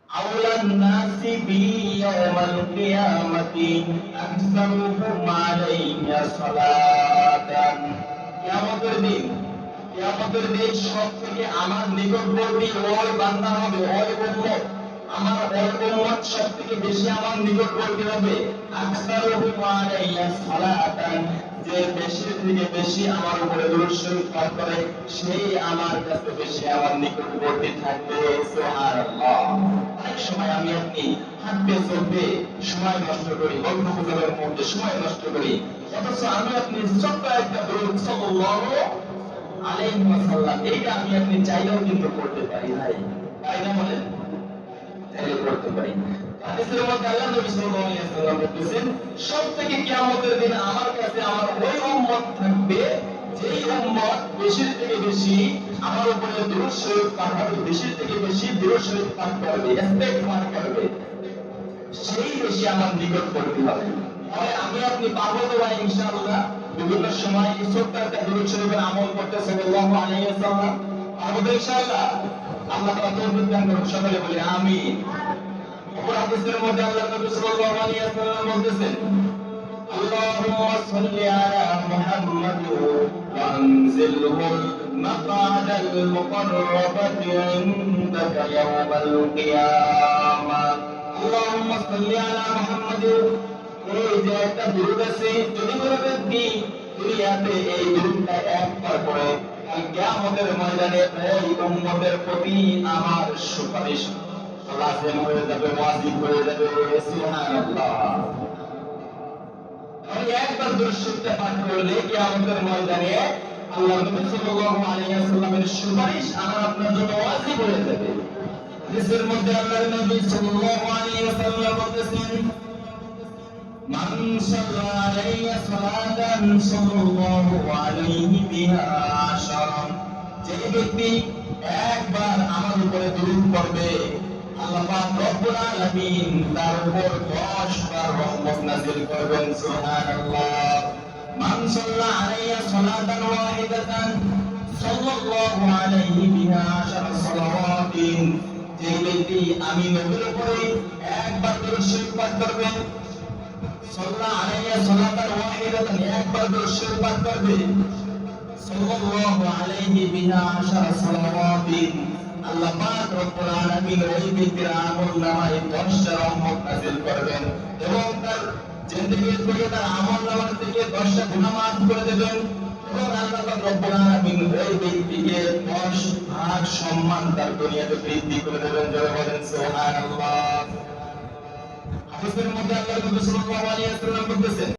আওলান নাসি বি ইয়াউমাল কিয়ামাতি আকসারুহুম আলাইয়া সালাতান। কিয়ামতের দিন সবথেকে আমার নিকটবর্তী ওই বান্দা হবে, ওই উম্মত, আমার ওই উম্মত সবথেকে বেশি আমার নিকটবর্তী হবে। আকসারুহুম আলাইয়া সালাতান, যে বেশি থেকে বেশি আমার উপরে দুরূদ শরীফ পাঠ করে সেই আমার কাছে বেশি আমার নিকটবর্তী থাকবে। সুবহানাল্লাহ। অনেক সময় আমি আপনি হাঁটতে চলতে সময় নষ্ট করি, গল্প গুজবের মধ্যে সময় নষ্ট করি, অথচ আমি আপনি ছোট্ট একটা দরুদ সাল্লাল্লাহু আলাইহি ওয়াসাল্লাম এইটা আমি আপনি চাইলেও কিন্তু করতে পারি নাই। তাই না বলেন? চাইলে করতে পারি। হাদিসের মধ্যে আল্লাহ নবী সাল্লাল্লাহু আলাইহি ওয়াসাল্লাম বলেছেন, সবথেকে কিয়ামতের দিন আমার কাছে আমার ওই উম্মত থাকবে যেই উম্মত বেশি থেকে বেশি আমার উপরে দুরূদ শরীফ পাঠ করবে, বেশি থেকে বেশি দুরূদ শরীফ পাঠ করবে, ইস্তেগফার করবে, সেই বেশি আমার নিকটবর্তী হবে। তাহলে আমি আপনি পারবো তো ভাই ইনশাআল্লাহ বিভিন্ন সময় এই ছোট্ট একটা দুরূদ শরীফের আমল করতে সাল্লাল্লাহু আলাইহি ওয়াসাল্লাম? পারবো তো ইনশাআল্লাহ? আল্লাহ তাআলা তৌফিক দান করুন। সকলে বলি আমিন। অপর হাদিসের মধ্যে আল্লাহ নবী সাল্লাল্লাহু আলাইহি ওয়াসাল্লাম বলতেছেন, আল্লাহুম্মা সাল্লি আলা মুহাম্মাদ ওয়া আনজিলহুল মাকাদাল মুকাররাবাতি ইনদাকা ইয়াওমাল কিয়ামাহ। আল্লাহুম্মা সাল্লি আলা মুহাম্মাদ, এই যে একটা দুরূদ আছে, যদি কোনো ব্যক্তি দুনিয়াতে এই দুরূদটা একবার পড়ে কাল কিয়ামতের ময়দানে ওই উম্মতের প্রতি আমার সুপারিশ লাজিম হয়ে যাবে, ওয়াজিব হয়ে যাবে। সুবহানাল্লাহ। আমি একবার দুরূদ শরীফটা পাঠ করলে কিয়ামতের ময়দানে আল্লাহ নবী সাল্লাল্লাহু আলাইহি ওয়াসাল্লামের সুপারিশ আমার আপনার জন্য ওয়াজিব হয়ে যাবে। হাদিসের মধ্যে আল্লাহর নবী সাল্লাল্লাহু আলাইহি ওয়াসাল্লাম বলেছেন, মান সাল্লা আলাইয়া সালাতান সাল্লাল্লাহু আলাইহি বিহা আশারান, যে ব্যক্তি একবার আমার উপরে দুরূদ পড়বে আল্লাহ পাক রব্বুল আলামিন তার উপর 10 বার রহমত নাযিল করবেন। সুবহানাল্লাহ। মান সাল্লা আলাইয়া সালাতান ওয়াহিদাতান সাল্লাল্লাহু আলাইহি বিহা আশারা সালাওয়াতিন, যে ব্যক্তি আমি নবীর উপরে একবার দুরূদ শরীফ পাঠ করবে, সাল্লা আলাইয়া সালাতান ওয়াহিদাতান, একবার দুরূদ শরীফ পাঠ করবে, সাল্লাল্লাহু আলাইহি বিহা আশারা সালাওয়াতিন, আল্লাহ পাক রব্বুল আলামিন ওই ব্যক্তির আমলনামায় 10টা রহমত নাযিল করবেন এবং তার জিন্দেগি থেকে তার আমলনামা থেকে 10টা গুনাহ মাফ করে দেবেন এবং আল্লাহ পাক রব্বুল আলামিন ওই ব্যক্তিকে 10 ভাগ সম্মান তার দুনিয়াতে বৃদ্ধি করে দেবেন। জোরে বলেন সুবহানাল্লাহ। হাদিসের মধ্যে আল্লাহ নবী সাল্লাল্লাহু আলাইহি ওয়াসাল্লাম বলেছেন,